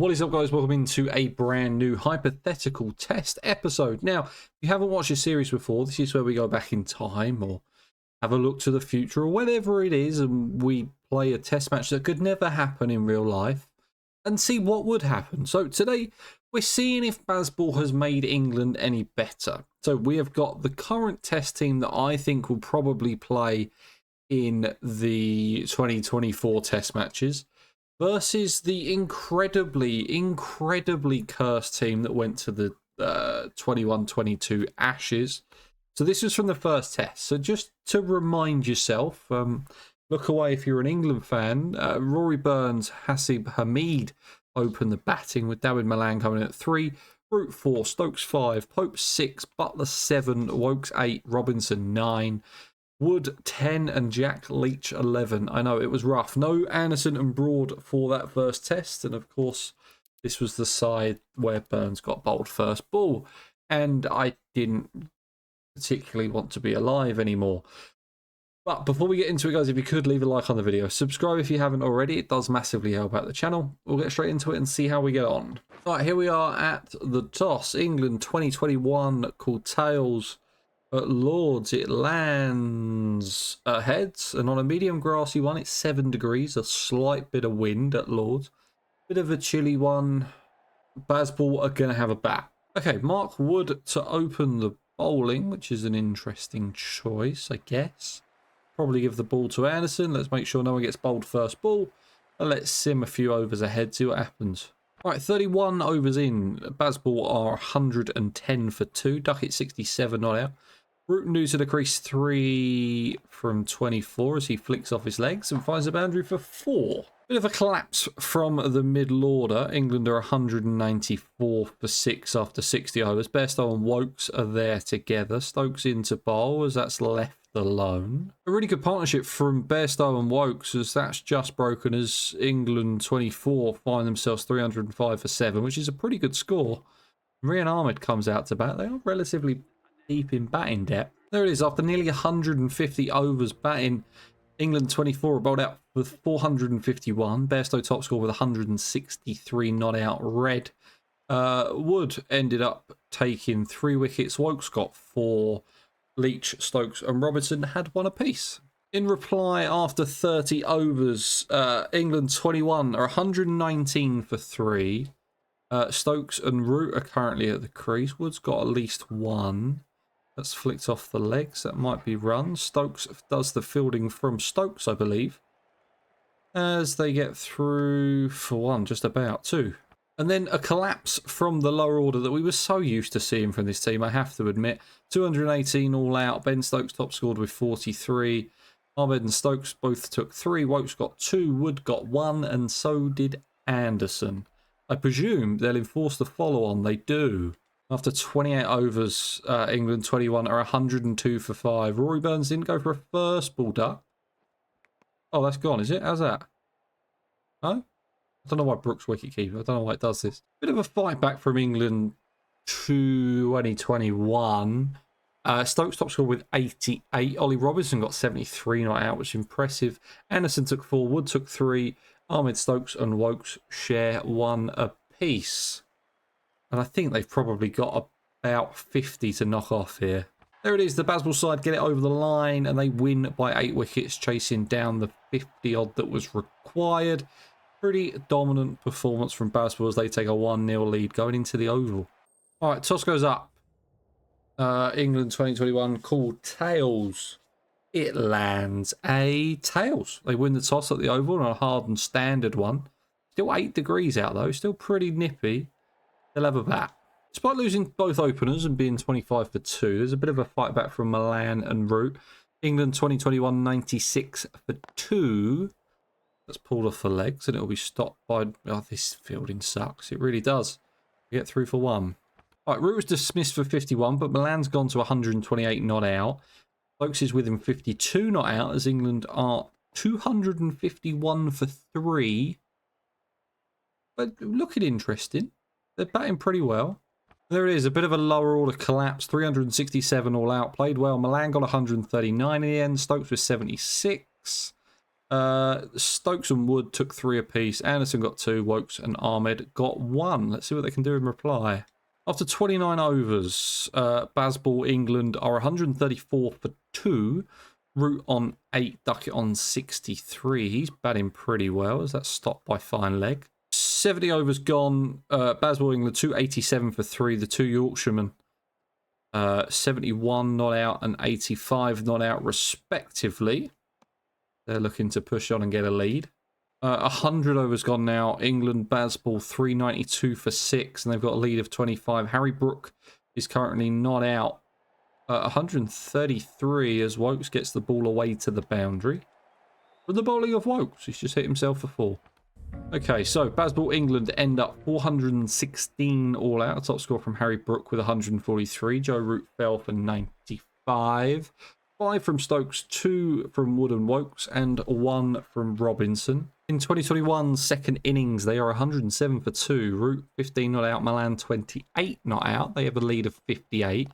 What is up, guys? Welcome into a brand new hypothetical test episode. Now, if you haven't watched this series before, this is where we go back in time or have a look to the future or whatever it is, and we play a test match that could never happen in real life and see what would happen. So today, we're seeing if Bazball has made England any better. So we have got the current test team that I think will probably play in the 2024 test matches, versus the incredibly cursed team that went to the 21-22 Ashes. So this was from the first test. So just to remind yourself, look away if you're an England fan. Rory Burns, Hasib Hamid opened the batting with David Malan coming in at 3, Root 4, Stokes 5, Pope 6, Butler 7, Wokes 8, Robinson 9. Wood 10 and Jack Leach 11. I know it was rough. No Anderson and Broad for that first test. And of course, this was the side where Burns got bowled first ball. And I didn't particularly want to be alive anymore. But before we get into it, guys, if you could leave a like on the video. Subscribe if you haven't already. It does massively help out the channel. We'll get straight into it and see how we get on. All right, here we are at the toss. England 2021 called Tails. At Lords, it lands heads, and on a medium grassy one, it's 7 degrees, a slight bit of wind at Lords. Bit of a chilly one. Bazball are going to have a bat. Okay, Mark Wood to open the bowling, which is an interesting choice, I guess. Probably give the ball to Anderson. Let's make sure no one gets bowled first ball. And let's sim a few overs ahead, see what happens. All right, 31 overs in. Bazball are 110 for 2. Duckett 67 not out. Root new to the crease 3 from 24 as he flicks off his legs and finds a boundary for 4. Bit of a collapse from the middle order. England are 194 for 6 after 60 overs. Bairstow and Wokes are there together. Stokes into bowl as that's left alone. A really good partnership from Bairstow and Wokes as that's just broken as England 24 find themselves 305 for 7, which is a pretty good score. Rian Ahmed comes out to bat. They are relatively deep in batting depth. There it is. After nearly 150 overs batting, England 24 are bowled out with 451. Bairstow top score with 163 not out red. Wood ended up taking 3 wickets. Wokes got 4. Leach, Stokes and Robinson had 1 apiece. In reply, after 30 overs, England 21 are 119 for 3. Stokes and Root are currently at the crease. Wood's got at least 1. That's flicked off the legs. That might be run. Stokes does the fielding from Stokes, I believe. As they get through for 1, just about 2. And then a collapse from the lower order that we were so used to seeing from this team, I have to admit. 218 all out. Ben Stokes top scored with 43. Ahmed and Stokes both took 3. Wokes got 2. Wood got 1. And so did Anderson. I presume they'll enforce the follow-on. They do. After 28 overs, England 21 are 102 for 5. Rory Burns didn't go for a first ball duck. Oh, that's gone, is it? How's that? Oh? I don't know why Brooks wicketkeeper. I don't know why it does this. Bit of a fight back from England 2021. Stokes top score with 88. Ollie Robinson got 73 not out, which is impressive. Anderson took 4. Wood took 3. Ahmed, Stokes and Wokes share 1 apiece. And I think they've probably got about 50 to knock off here. There it is. The Bazball side get it over the line and they win by 8 wickets, chasing down the 50 odd that was required. Pretty dominant performance from Bazball as they take a 1-0 lead going into the Oval. All right, toss goes up. England 2021 called Tails. It lands a Tails. They win the toss at the Oval on a hard and standard one. Still 8 degrees out though. Still pretty nippy. They'll have a bat. Despite losing both openers and being 25 for 2, there's a bit of a fight back from Malan and Root. England 2021 96 for 2. That's pulled off the legs and it'll be stopped by... Oh, this fielding sucks. It really does. We get through for 1. All right, Root was dismissed for 51, but Malan's gone to 128 not out. Stokes is with him 52 not out as England are 251 for 3. But looking interesting. They're batting pretty well. There it is, a bit of a lower order collapse. 367 all out. Played well. Malan got 139 in the end. Stokes was 76. Stokes and Wood took 3 apiece. Anderson got 2. Wokes and Ahmed got 1. Let's see what they can do in reply. After 29 overs, Bazball England are 134 for 2. Root on 8, Duckett on 63. He's batting pretty well as that's stopped by fine leg. 70 overs gone. Bazball England 287 for 3. The 2 Yorkshiremen 71 not out and 85 not out respectively. They're looking to push on and get a lead. 100 overs gone now. England, Bazball, 392 for 6, and they've got a lead of 25. Harry Brook is currently not out. 133 as Wokes gets the ball away to the boundary. From the bowling of Wokes, he's just hit himself for 4. Okay, so Bazball England end up 416 all out. Top score from Harry Brook with 143. Joe Root fell for 95. 5 from Stokes, 2 from Wood and Wokes, and 1 from Robinson. In 2021's second innings, they are 107 for 2. Root 15 not out, Milan 28 not out. They have a lead of 58.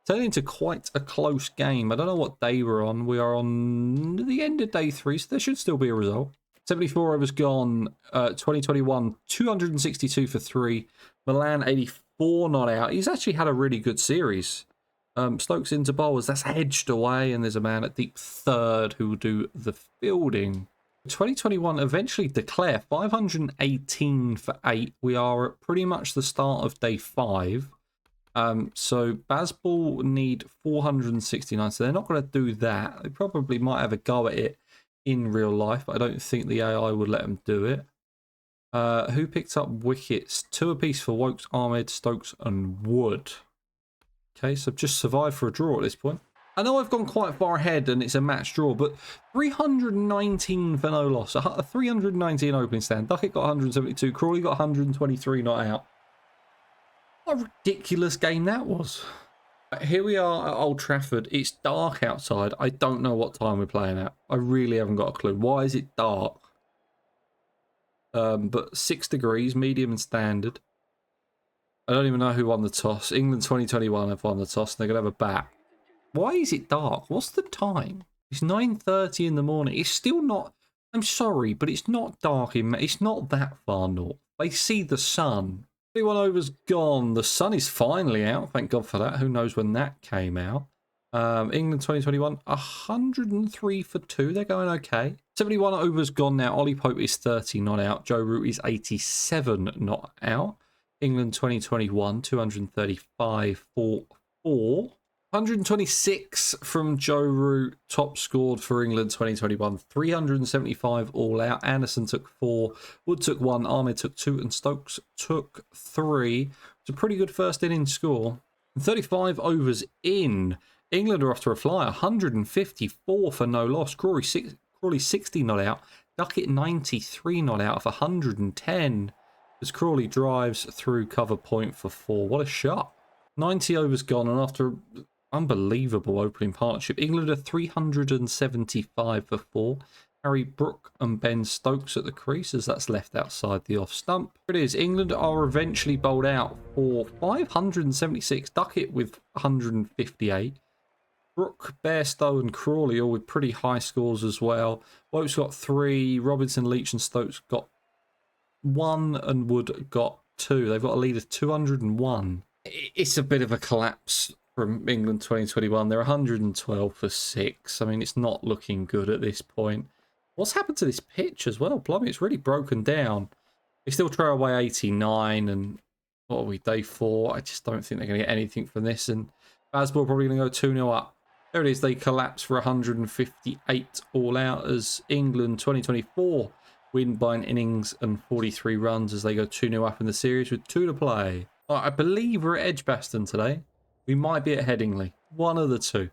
Turning into quite a close game. I don't know what day we're on. We are on the end of day 3, so there should still be a result. 74 overs gone. 2021, 262 for 3. Milan 84 not out. He's actually had a really good series. Stokes into bowlers, that's hedged away, and there's a man at deep third who will do the fielding. 2021 eventually declare 518 for 8. We are at pretty much the start of day 5. So Bazball need 469, so they're not going to do that. They probably might have a go at it in real life, but I don't think the AI would let them do it. Who picked up wickets? 2 apiece for Wokes, Ahmed, Stokes and Wood. Okay, so just survived for a draw at this point. I know I've gone quite far ahead and it's a match draw, but 319 for no loss. A 319 opening stand. Duckett got 172. Crawley got 123 not out. What a ridiculous game that was. Here we are at Old Trafford. It's dark outside. I don't know what time we're playing at. I really haven't got a clue. Why is it dark? But 6 degrees, medium and standard. I don't even know who won the toss. England 2021 have won the toss, and they're going to have a bat. Why is it dark? What's the time? It's 9:30 in the morning. It's still not... I'm sorry, but it's not dark. It's not that far north. They see the sun. 31 overs gone. The sun is finally out. Thank God for that. Who knows when that came out. England 2021, 103 for 2. They're going okay. 71 overs gone now. Ollie Pope is 30 not out. Joe Root is 87 not out. England 2021, 235 for 4. 126 from Joe Root, top scored for England 2021. 375 all out. Anderson took 4. Wood took 1. Ahmed took 2. And Stokes took 3. It's a pretty good first inning score. 35 overs in. England are off to a flyer. 154 for no loss. Crawley 60 not out. Duckett 93 not out of 110. As Crawley drives through cover point for 4. What a shot. 90 overs gone, and after unbelievable opening partnership, England are 375 for 4. Harry Brook and Ben Stokes at the crease as that's left outside the off stump. Here it is. England are eventually bowled out for 576. Duckett with 158. Brook, Bairstow and Crawley all with pretty high scores as well. Wokes got 3. Robinson, Leach and Stokes got 1 and Wood got 2. They've got a lead of 201. It's a bit of a collapse from England 2021. They're 112 for 6. I mean, it's not looking good at this point. What's happened to this pitch as well? Blimey, it's really broken down. They still trail away 89 and what are we, day 4? I just don't think they're going to get anything from this. And Bazball probably going to go 2-0 up. There it is. They collapse for 158 all out as England 2024 win by an innings and 43 runs as they go 2-0 up in the series with 2 to play. I believe we're at Edgbaston today. We might be at Headingley. One of the 2.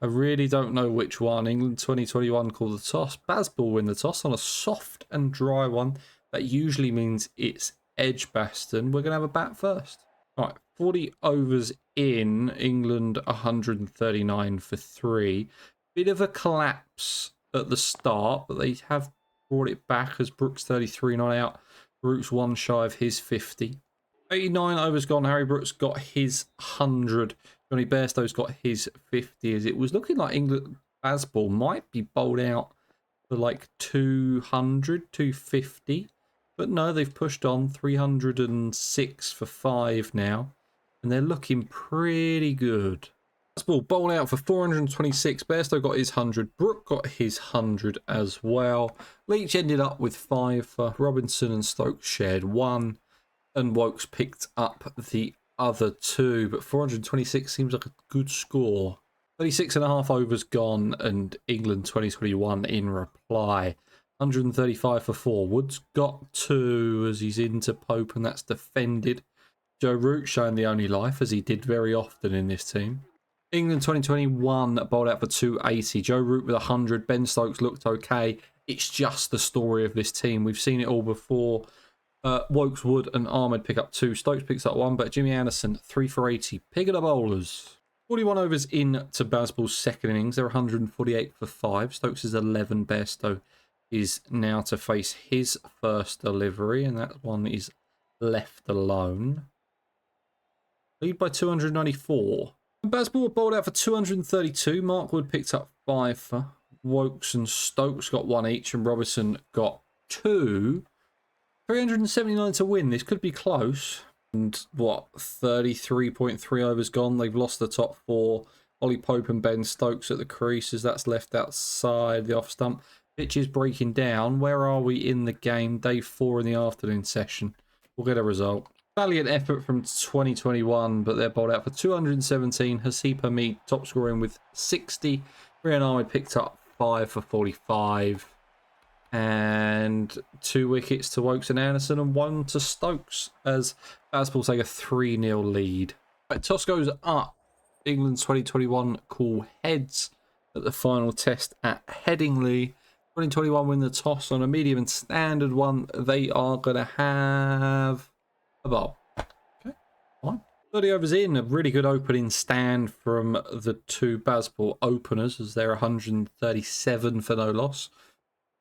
I really don't know which one. England 2021 call the toss. Bazball win the toss on a soft and dry one. That usually means it's Edgbaston. We're going to have a bat first. All right, 40 overs in. England 139 for 3. Bit of a collapse at the start, but they have brought it back as Brooks 33 not out. Root's 1 shy of his 50. 89 overs gone. Harry Brooks got his 100. Johnny Bairstow's got his 50 as it was looking like England Bazball might be bowled out for like 200, 250. But no, they've pushed on 306 for 5 now. And they're looking pretty good. Ball bowled out for 426. Bairstow got his 100. Brooke got his 100 as well. Leach ended up with 5 for Robinson, and Stokes shared 1. And Wokes picked up the other 2. But 426 seems like a good score. 36.5 overs gone, and England 2021 in reply. 135 for 4. Woods got 2 as he's into Pope, and that's defended. Joe Root showing the only life, as he did very often in this team. England 2021 bowled out for 280. Joe Root with 100. Ben Stokes looked okay. It's just the story of this team. We've seen it all before. Wokes, Wood and Ahmed pick up 2. Stokes picks up 1, but Jimmy Anderson 3 for 80. Pick of the bowlers. 41 overs in to Bazball's second innings. They're 148 for 5. Stokes is 11. Bairstow is now to face his first delivery, and that one is left alone. Lead by 294. Bazball bowled out for 232. Mark Wood picked up 5 for Wokes, and Stokes got 1 each, and Robinson got 2. 379 to win. This could be close. And what, 33.3 overs gone. They've lost the top 4. Ollie Pope and Ben Stokes at the creases. That's left outside the off stump. Pitch is breaking down. Where are we in the game? Day 4 in the afternoon session. We'll get a result. Valiant effort from 2021, but they're bowled out for 217. Hasib Hamid top scoring with 60. Rian Ahmed picked up 5 for 45. And 2 wickets to Wokes and Anderson, and 1 to Stokes, as Bazball take a 3-0 lead. Right, toss goes up. England's 2021 call heads at the final test at Headingley. 2021 win the toss on a medium and standard one. They are going to have a bowl. Okay, fine. 30 overs in, a really good opening stand from the 2 Bazball openers, as they're 137 for no loss.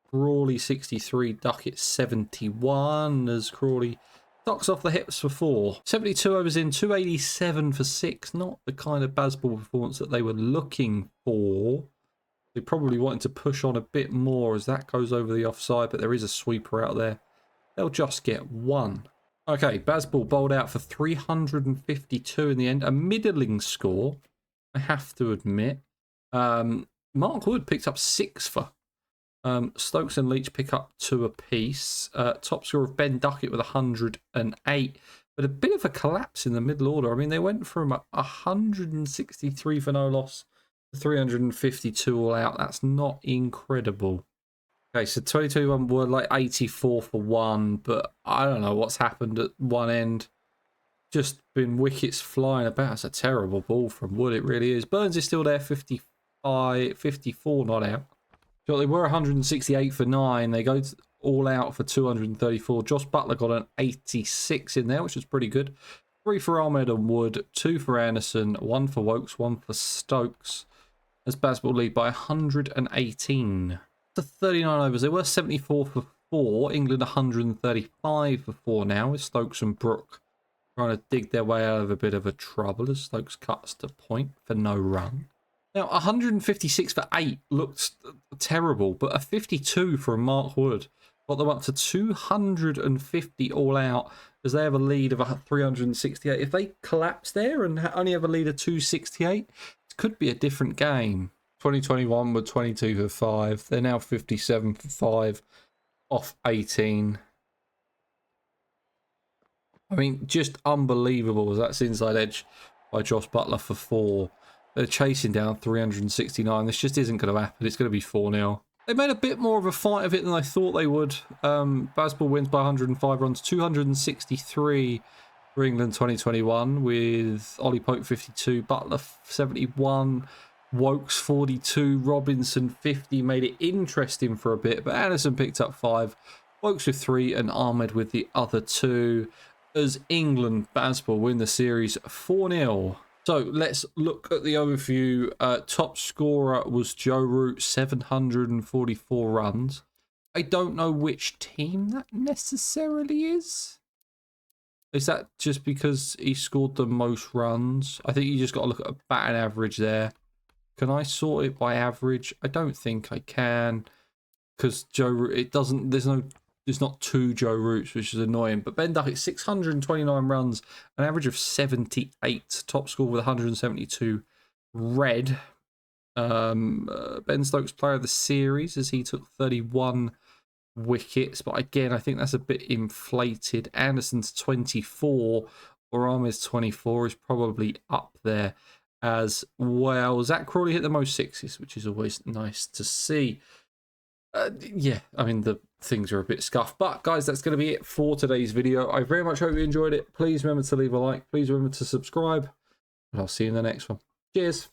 Crawley 63, Duckett 71, as Crawley ducks off the hips for 4. 72 overs in, 287 for 6. Not the kind of Bazball performance that they were looking for. They probably wanted to push on a bit more as that goes over the offside, but there is a sweeper out there. They'll just get 1. Okay, Bazball bowled out for 352 in the end. A middling score, I have to admit. Mark Wood picked up 6 for. Stokes and Leach pick up 2 apiece. Top score of Ben Duckett with 108. But a bit of a collapse in the middle order. I mean, they went from 163 for no loss to 352 all out. That's not incredible. Okay, so 2021 were like 84 for 1. But I don't know what's happened at one end. Just been wickets flying about. It's a terrible ball from Wood. It really is. Burns is still there, 55, 54 not out. So they were 168 for 9. They go all out for 234. Josh Butler got an 86 in there, which is pretty good. 3 for Ahmed and Wood, 2 for Anderson, 1 for Wokes, 1 for Stokes. As Bazball lead by 118. To 39 overs. They were 74 for 4. England 135 for 4 now, with Stokes and Brooke trying to dig their way out of a bit of a trouble as Stokes cuts to point for no run. Now, 156 for 8 looked terrible, but a 52 from Mark Wood got them up to 250 all out, as they have a lead of 368. If they collapse there and only have a lead of 268, it could be a different game. 2021 were 22 for 5. They're now 57 for 5 off 18. I mean, just unbelievable as that's inside edge by Josh Butler for 4. They're chasing down 369. This just isn't going to happen. It's going to be 4-0. They made a bit more of a fight of it than I thought they would. Bazball wins by 105 runs, 263 for England 2021, with Ollie Pope 52, Butler 71, Wokes 42, Robinson 50. Made it interesting for a bit, but Anderson picked up 5, Wokes with 3, and Ahmed with the other 2. As England Bazball win the series 4-0. So let's look at the overview. Top scorer was Joe Root, 744 runs. I don't know which team that necessarily is. Is that just because he scored the most runs? I think you just got to look at a batting average there. Can I sort it by average? I don't think I can. because it doesn't. There's not two Joe Roots, which is annoying. But Ben Duckett, 629 runs, an average of 78, top score with 172 red. Ben Stokes player of the series as he took 31 wickets, but again, I think that's a bit inflated. Anderson's 24 or Ahmed's 24 is probably up there as well. Zach Crawley hit the most sixes, which is always nice to see. Yeah, I mean, the things are a bit scuffed. But, guys, that's going to be it for today's video. I very much hope you enjoyed it. Please remember to leave a like. Please remember to subscribe. And I'll see you in the next one. Cheers.